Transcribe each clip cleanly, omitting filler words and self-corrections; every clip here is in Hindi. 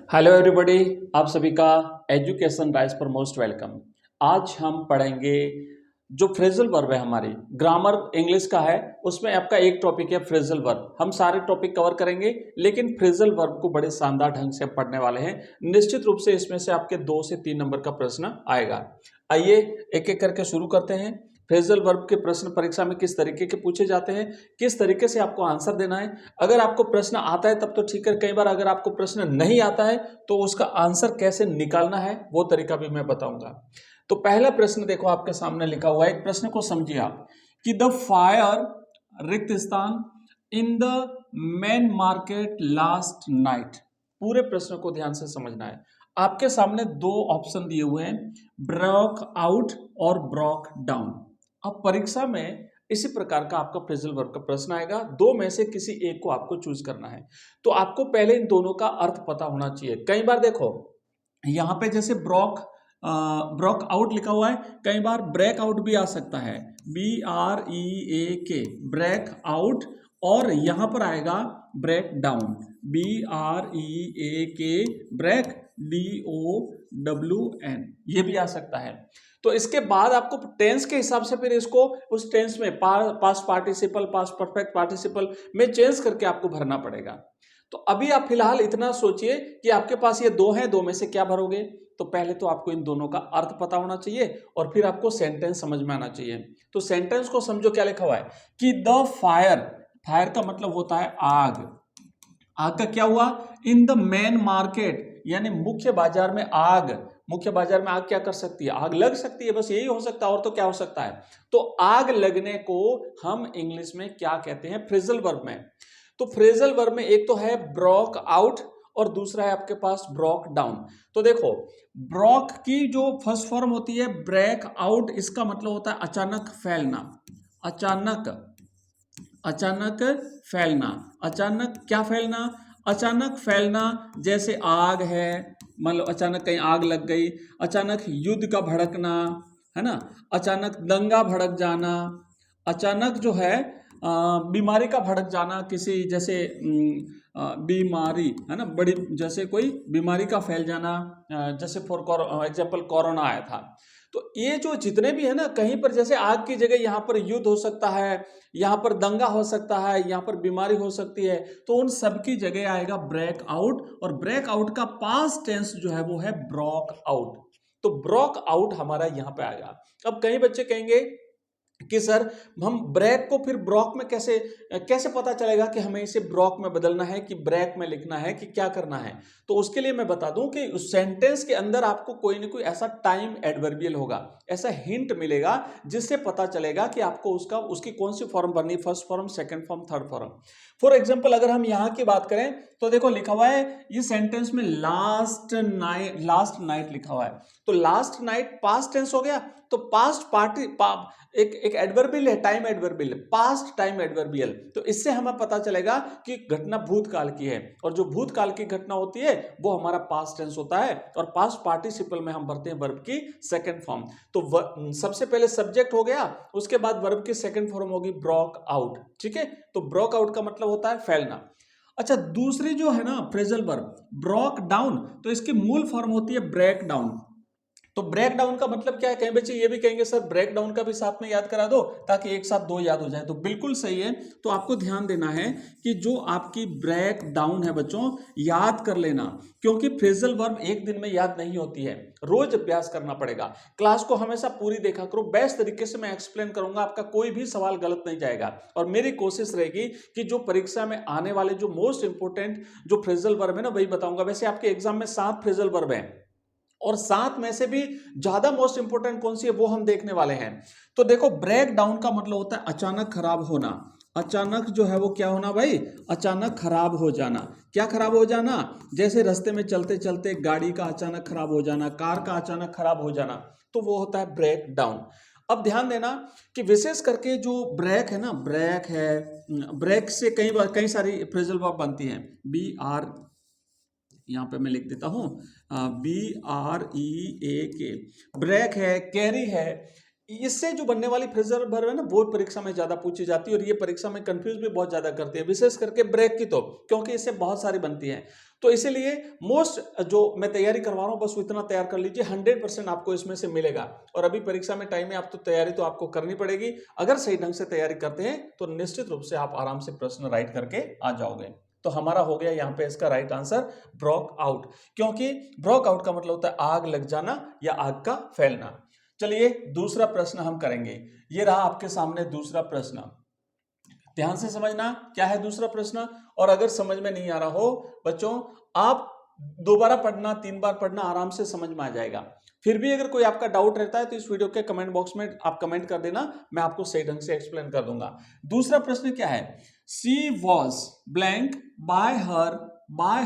हेलो एवरीबॉडी, आप सभी का एजुकेशन राइज पर मोस्ट वेलकम। आज हम पढ़ेंगे जो फ्रेजल वर्ब है, हमारी ग्रामर इंग्लिश का है, उसमें आपका एक टॉपिक है फ्रेजल वर्ब। हम सारे टॉपिक कवर करेंगे, लेकिन फ्रेजल वर्ब को बड़े शानदार ढंग से पढ़ने वाले हैं। निश्चित रूप से इसमें से आपके 2 से 3 नंबर का प्रश्न आएगा। आइए एक एक करके शुरू करते हैं। फ्रेजल वर्ब के प्रश्न परीक्षा में किस तरीके के पूछे जाते हैं, किस तरीके से आपको आंसर देना है। अगर आपको प्रश्न आता है तब तो ठीक है, कई बार अगर आपको प्रश्न नहीं आता है तो उसका आंसर कैसे निकालना है वो तरीका भी मैं बताऊंगा। तो पहला प्रश्न देखो आपके सामने लिखा हुआ है, एक प्रश्न को समझिए आप कि द फायर रिक्त स्थान in the main market last night. पूरे प्रश्न को ध्यान से समझना है। आपके सामने 2 ऑप्शन दिए हुए हैं, ब्रोक आउट और ब्रोक डाउन। अब परीक्षा में इसी प्रकार का आपका फ्रेजल वर्ब का प्रश्न आएगा, 2 में से किसी एक को आपको चूज करना है। तो आपको पहले इन दोनों का अर्थ पता होना चाहिए। कई बार देखो यहां पे जैसे ब्रोक आउट लिखा हुआ है, कई बार ब्रेक आउट भी आ सकता है, BREAK ब्रेक आउट, और यहां पर आएगा break down, BREAK break DOWN, ये भी आ सकता है। तो इसके बाद आपको टेंस के हिसाब से फिर इसको उस टेंस में past participle, past perfect participle में चेंज करके आपको भरना पड़ेगा। तो अभी आप फिलहाल इतना सोचिए कि आपके पास ये 2 हैं, 2 में से क्या भरोगे। तो पहले तो आपको इन दोनों का अर्थ पता होना चाहिए और फिर आपको सेंटेंस समझ में आना चाहिए। तो सेंटेंस को समझो, क्या लिखा हुआ है कि द फायर, फायर का मतलब होता है आग। आग का क्या हुआ, इन द मेन मार्केट, यानी मुख्य बाजार में आग। मुख्य बाजार में आग क्या कर सकती है, आग लग सकती है, बस यही हो सकता है, और तो क्या हो सकता है। तो आग लगने को हम इंग्लिश में क्या कहते हैं, फ्रेजल वर्ब में। तो फ्रेजल वर्ब में एक तो है ब्रोक आउट और दूसरा है आपके पास ब्रोक डाउन। तो देखो, ब्रोक की जो फर्स्ट फॉर्म होती है ब्रेक आउट, इसका मतलब होता है अचानक फैलना। अचानक, अचानक फैलना, अचानक क्या फैलना, अचानक फैलना। जैसे आग है, मान लो अचानक कहीं आग लग गई, अचानक युद्ध का भड़कना, है ना, अचानक दंगा भड़क जाना, अचानक जो है बीमारी का भड़क जाना, किसी जैसे बीमारी है ना, बड़ी जैसे कोई बीमारी का फैल जाना, जैसे फॉर एग्जाम्पल कोरोना आया था। तो ये जो जितने भी है ना, कहीं पर जैसे आग की जगह यहाँ पर युद्ध हो सकता है, यहाँ पर दंगा हो सकता है, यहाँ पर बीमारी हो सकती है, तो उन सब की जगह आएगा ब्रेक आउट, और ब्रेक आउट का पास्ट टेंस जो है वो है ब्रोक आउट। तो ब्रोक आउट हमारा यहाँ पे आएगा। अब कई बच्चे कहेंगे कि सर हम ब्रेक को फिर ब्रोक में कैसे कैसे पता चलेगा कि हमें इसे ब्रोक में बदलना है कि ब्रेक में लिखना है कि क्या करना है। तो उसके लिए मैं बता दूं कि उस सेंटेंस के अंदर आपको कोई ना कोई ऐसा टाइम एडवर्बियल होगा, ऐसा हिंट मिलेगा जिससे पता चलेगा कि आपको उसकी कौन सी फॉर्म भरनी, first form, second form, third form. For example अगर हम यहाँ की बात करें तो देखो लिखा हुआ है ये सेंटेंस में लास्ट नाइट लिखा हुआ है। तो लास्ट नाइट पास्ट टेंस हो गया, तो पास्ट पार्टी एक एडवर्बियल है, time adverbial, past time adverbial. तो इससे हमें पता चलेगा कि घटना भूतकाल की है, और जो भूतकाल की घटना होती है वो हमारा पास्ट टेंस होता है, और पास्ट पार्टिसिपल में हम भरते हैं वर्ब की सेकंड फॉर्म। तो सबसे पहले सब्जेक्ट हो गया, उसके बाद वर्ब की सेकंड फॉर्म होगी ब्रोक आउट। ठीक है, तो ब्रोक आउट का मतलब होता है फैलना। अच्छा, दूसरी जो है ना फ्रेजल वर्ब ब्रोक डाउन, तो इसकी मूल फॉर्म होती है ब्रेक डाउन। तो ब्रेक डाउन का मतलब क्या है, कई बच्चे ये भी कहेंगे सर ब्रेक डाउन का भी साथ में याद करा दो ताकि एक साथ 2 याद हो जाए। तो बिल्कुल सही है। तो आपको ध्यान देना है कि जो आपकी ब्रेक डाउन है बच्चों, याद कर लेना, क्योंकि फ्रेजल वर्ब एक दिन में याद नहीं होती है, रोज अभ्यास करना पड़ेगा। क्लास को हमेशा पूरी देखा करो, बेस्ट तरीके से मैं एक्सप्लेन करूंगा, आपका कोई भी सवाल गलत नहीं जाएगा। और मेरी कोशिश रहेगी कि जो परीक्षा में आने वाले जो मोस्ट इंपोर्टेंट जो फ्रेजल वर्ब है ना वही बताऊंगा। वैसे आपके एग्जाम में 7 फ्रेजल वर्ब है, और 7 में से भी ज्यादा मोस्ट इंपोर्टेंट कौन सी है वो हम देखने वाले हैं। तो देखो, ब्रेक डाउन का मतलब होता है अचानक खराब होना। अचानक जो है वो क्या होना भाई, अचानक खराब हो जाना। क्या खराब हो जाना, जैसे रास्ते में चलते चलते गाड़ी का अचानक खराब हो जाना, कार का अचानक खराब हो जाना, तो वो होता है ब्रेक डाउन। अब ध्यान देना कि विशेष करके जो ब्रेक है ना, ब्रेक है, ब्रेक से कई सारी फ्रेजल वर्ब बनती हैं। BR, यहाँ पे मैं लिख देता हूँ BREAK, ब्रेक है, कैरी है, इससे जो बनने वाली फ्रेजल वर्ब है ना, वो परीक्षा में ज्यादा पूछी जाती है और ये परीक्षा में कंफ्यूज भी बहुत ज्यादा करती है, विशेष करके ब्रेक की, तो क्योंकि इससे बहुत सारी बनती हैं। तो इसीलिए मोस्ट जो मैं तैयारी करवा रहा हूं, बस इतना तैयार कर लीजिए, 100% आपको इसमें से मिलेगा। और अभी परीक्षा में टाइम है, आप तो तैयारी तो आपको करनी पड़ेगी। अगर सही ढंग से तैयारी करते हैं तो निश्चित रूप से आप आराम से प्रश्न राइट करके आ जाओगे। तो हमारा हो गया यहाँ पे इसका राइट आंसर ब्रोक आउट, क्योंकि ब्रोक आउट का मतलब होता है आग लग जाना या आग का फैलना। चलिए दूसरा प्रश्न हम करेंगे। ये रहा आपके सामने दूसरा प्रश्न, ध्यान से समझना क्या है दूसरा प्रश्न। और अगर समझ में नहीं आ रहा हो बच्चों, आप दोबारा पढ़ना, 3 बार पढ़ना, आराम से समझ में आ जाएगा। फिर भी अगर कोई आपका डाउट रहता है तो इस वीडियो के कमेंट बॉक्स में आप कमेंट कर देना, मैं आपको सही ढंग से एक्सप्लेन कर दूंगा। दूसरा प्रश्न क्या है, she was blank by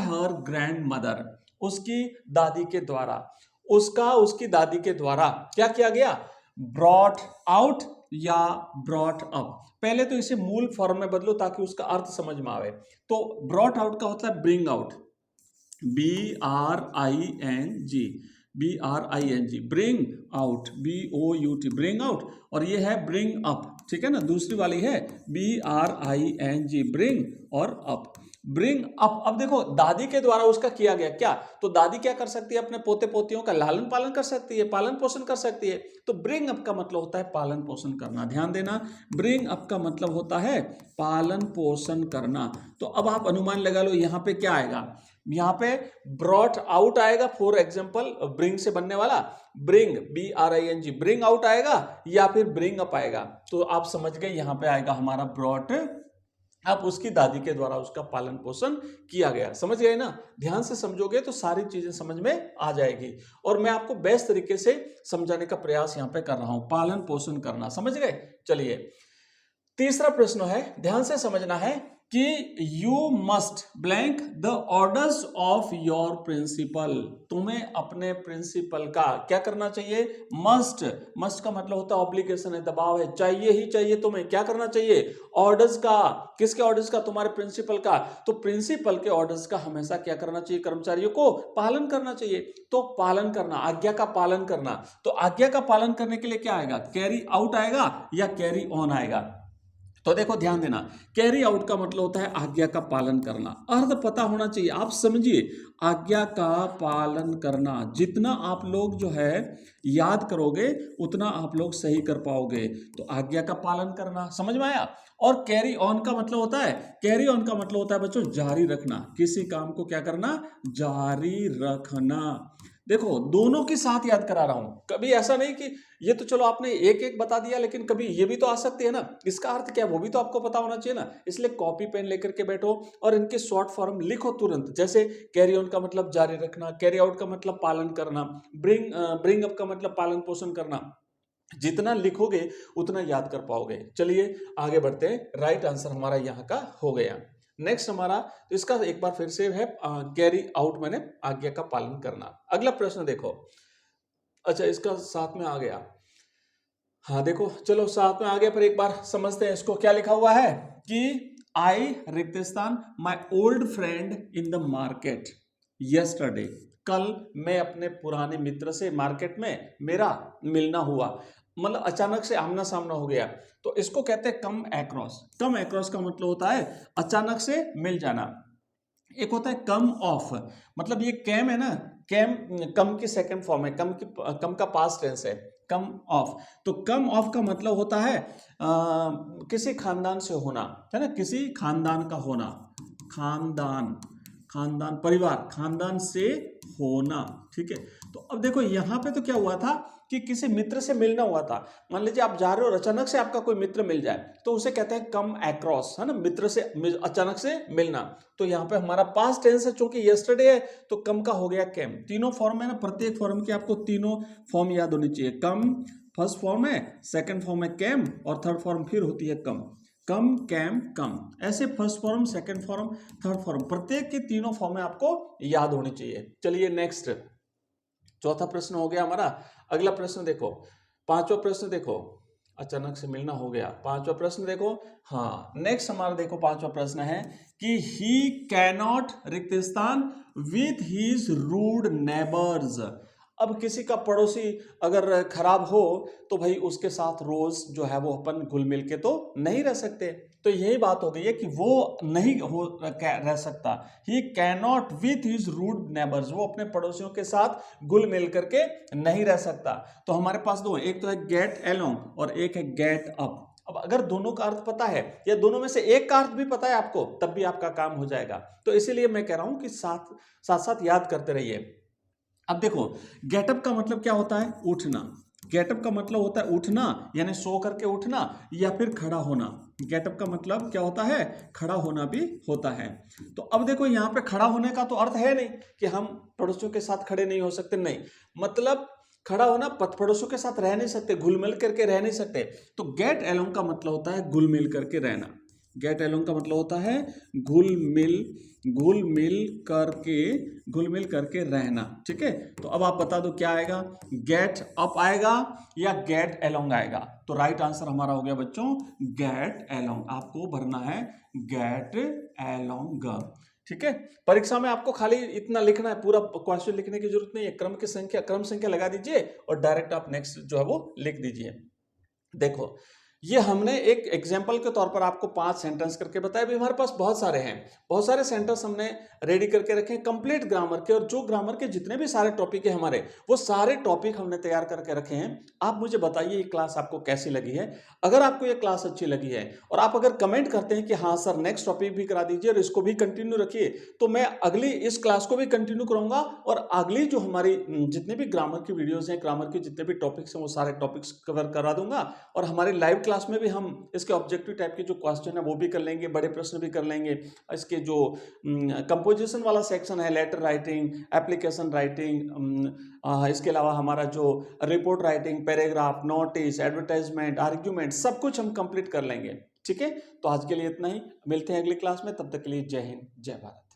her grandmother, उसकी दादी के द्वारा, उसकी दादी के द्वारा क्या किया गया, ब्रॉट आउट या ब्रॉट अप। पहले तो इसे मूल फॉर्म में बदलो ताकि उसका अर्थ समझ में आवे। तो ब्रॉट आउट का होता है bring out, BRING, bring out, BOUT, bring out. और ये है ब्रिंग अप, ठीक है ना। दूसरी वाली है BRING, ब्रिंग और अप, ब्रिंग अप। अब देखो दादी के द्वारा उसका किया गया क्या, तो दादी क्या कर सकती है, अपने पोते पोतियों का लालन पालन कर सकती है, पालन पोषण कर सकती है। तो ब्रिंग अप का मतलब होता है पालन पोषण करना, ध्यान देना, ब्रिंग अप का मतलब होता है पालन पोषण करना। तो अब आप अनुमान लगा लो यहाँ पे क्या आएगा, यहाँ पे ब्रॉट आउट आएगा, फॉर एग्जाम्पल ब्रिंग से बनने वाला, ब्रिंग BRING, ब्रिंग आउट आएगा या फिर ब्रिंग अप आएगा। तो आप समझ गए यहाँ पे आएगा हमारा ब्रॉट अब उसकी दादी के द्वारा उसका पालन पोषण किया गया। समझ गए ना, ध्यान से समझोगे तो सारी चीजें समझ में आ जाएगी। और मैं आपको बेस्ट तरीके से समझाने का प्रयास यहाँ पे कर रहा हूं, पालन पोषण करना, समझ गए। चलिए तीसरा प्रश्न है, ध्यान से समझना है कि you must blank the orders of your principal, तुम्हें अपने प्रिंसिपल का क्या करना चाहिए, मस्ट का मतलब होता है ऑब्लिगेशन है, दबाव है, चाहिए ही चाहिए, तुम्हें क्या करना चाहिए, ऑर्डर्स का। किसके ऑर्डर्स का, तुम्हारे प्रिंसिपल का। तो प्रिंसिपल के ऑर्डर्स का हमेशा क्या करना चाहिए, कर्मचारियों को पालन करना चाहिए। तो पालन करना, आज्ञा का पालन करना। तो आज्ञा का पालन करने के लिए क्या आएगा, कैरी आउट आएगा या कैरी ऑन आएगा। तो देखो ध्यान देना, कैरी आउट का मतलब होता है आज्ञा का पालन करना, अर्थ पता होना चाहिए, आप समझिए, आज्ञा का पालन करना। जितना आप लोग जो है याद करोगे उतना आप लोग सही कर पाओगे। तो आज्ञा का पालन करना, समझ में आया। और कैरी ऑन का मतलब होता है, कैरी ऑन का मतलब होता है बच्चों जारी रखना, किसी काम को क्या करना, जारी रखना। देखो दोनों के साथ याद करा रहा हूं, कभी ऐसा नहीं कि ये तो चलो आपने एक एक बता दिया, लेकिन कभी ये भी तो आ सकती है ना, इसका अर्थ क्या है वो भी तो आपको पता होना चाहिए ना। इसलिए कॉपी पेन लेकर के बैठो और इनके शॉर्ट फॉर्म लिखो तुरंत। जैसे कैरी ऑन का मतलब जारी रखना, कैरी आउट का मतलब पालन करना, ब्रिंग अप का मतलब पालन पोषण करना। जितना लिखोगे उतना याद कर पाओगे। चलिए आगे बढ़ते हैं, राइट आंसर हमारा यहाँ का हो गया। नेक्स्ट हमारा, तो इसका एक बार फिर से है कैरी आउट, मैंने आज्ञा का पालन करना। अगला प्रश्न देखो, अच्छा इसका साथ में आ गया, हाँ देखो चलो साथ में आ गया, पर एक बार समझते हैं इसको। क्या लिखा हुआ है कि आई रिक्तिस्तान my old friend in the market yesterday, कल मैं अपने पुराने मित्र से मार्केट में मेरा मिलना हुआ, मतलब अचानक से आमना सामना हो गया। तो इसको कहते हैं कम एक्रॉस। कम एक्रॉस का मतलब होता है अचानक से मिल जाना। एक होता है कम ऑफ, मतलब ये कैम है ना, कैम कम की सेकंड फॉर्म है, कम का पास्ट टेंस है, कम ऑफ। तो कम ऑफ का मतलब होता है किसी खानदान से होना, है ना, किसी खानदान का होना, खानदान परिवार, खानदान से होना, ठीक है। तो अब देखो यहाँ पे तो क्या हुआ था कि किसी मित्र से मिलना हुआ था। मान लीजिए आप जा रहे हो और अचानक से आपका कोई मित्र मिल जाए तो उसे कहते हैं कम अक्रॉस, है ना, मित्र से अचानक से मिलना। तो यहाँ पे हमारा पास्ट टेंस है, चूंकि यस्टरडे है तो कम का हो गया कैम। तीनों फॉर्म है ना, प्रत्येक फॉर्म की आपको तीनों फॉर्म याद होनी चाहिए। कम फर्स्ट फॉर्म है, सेकंड फॉर्म है कैम, और थर्ड फॉर्म फिर होती है कम। कम कैम कम, ऐसे first form, second form, third form, प्रत्येक की तीनों फॉर्में आपको याद होनी चाहिए। चलिए नेक्स्ट, चौथा प्रश्न हो गया हमारा। अगला प्रश्न देखो, पांचवा प्रश्न देखो, अचानक से मिलना हो गया। पांचवा प्रश्न देखो, हाँ नेक्स्ट हमारा देखो पांचवा प्रश्न है कि ही कैनॉट रिक्तिस्तान विथ हिज रूड नेबर्स। अब किसी का पड़ोसी अगर खराब हो तो भाई उसके साथ रोज जो है वो अपन घुल मिल के तो नहीं रह सकते। तो यही बात हो गई है कि वो नहीं रह सकता, he cannot with his rude neighbours, वो अपने पड़ोसियों के साथ घुल मिल करके नहीं रह सकता। तो हमारे पास दो, एक तो है गेट अलोंग और एक है गेट अप। अब अगर दोनों का अर्थ पता है या दोनों में से एक का अर्थ भी पता है आपको, तब भी आपका काम हो जाएगा। तो इसीलिए मैं कह रहा हूं कि साथ साथ याद करते रहिए। अब देखो, गेटअप का मतलब क्या होता है? उठना। गेटअप का मतलब होता है उठना, यानी सो करके उठना या फिर खड़ा होना। गेटअप का मतलब क्या होता है? खड़ा होना भी होता है। तो अब देखो, यहां पे खड़ा होने का तो अर्थ है नहीं कि हम पड़ोसियों के साथ खड़े नहीं हो सकते, नहीं, मतलब खड़ा होना, पड़ोसियों के साथ रह नहीं सकते, घुल मिल करके रह नहीं सकते। तो गेट अलोंग का मतलब होता है घुल मिल करके रहना। गेट अलोंग का मतलब होता है घुल मिल करके रहना। ठीक है, तो अब आप बता दो क्या आएगा, गेट अप आएगा या गेट अलोंग आएगा? तो राइट आंसर हमारा हो गया बच्चों गेट अलोंग। आपको भरना है गेट अलोंग। ठीक है, परीक्षा में आपको खाली इतना लिखना है, पूरा क्वेश्चन लिखने की जरूरत नहीं है। क्रम संख्या लगा दीजिए और डायरेक्ट आप नेक्स्ट जो है वो लिख दीजिए। देखो, ये हमने एक एग्जाम्पल के तौर पर आपको 5 सेंटेंस करके बताया। अभी हमारे पास बहुत सारे सेंटेंस हमने रेडी करके रखे हैं कंप्लीट ग्रामर के, और जो ग्रामर के जितने भी सारे टॉपिक है हमारे, वो सारे टॉपिक हमने तैयार करके रखे हैं। आप मुझे बताइए ये क्लास आपको कैसी लगी है। अगर आपको ये क्लास अच्छी लगी है और आप अगर कमेंट करते हैं कि हाँ सर नेक्स्ट टॉपिक भी करा दीजिए और इसको भी कंटिन्यू रखिए, तो मैं अगली इस क्लास को भी कंटिन्यू करूंगा और अगली जो हमारी जितने भी ग्रामर की वीडियोज हैं, ग्रामर के जितने भी टॉपिक्स हैं, वो सारे टॉपिक्स कवर करा दूंगा। और हमारे लाइव क्लास में भी हम इसके ऑब्जेक्टिव टाइप के जो क्वेश्चन है वो भी कर लेंगे, बड़े प्रश्न भी कर लेंगे। इसके जो कंपोजिशन वाला सेक्शन है, लेटर राइटिंग, एप्लीकेशन राइटिंग, इसके अलावा हमारा जो report writing, paragraph, notice, advertisement, argument, सब कुछ हम कंप्लीट कर लेंगे। ठीक है, तो आज के लिए इतना ही, मिलते हैं अगली क्लास में, तब तक के लिए जय हिंद, जय भारत।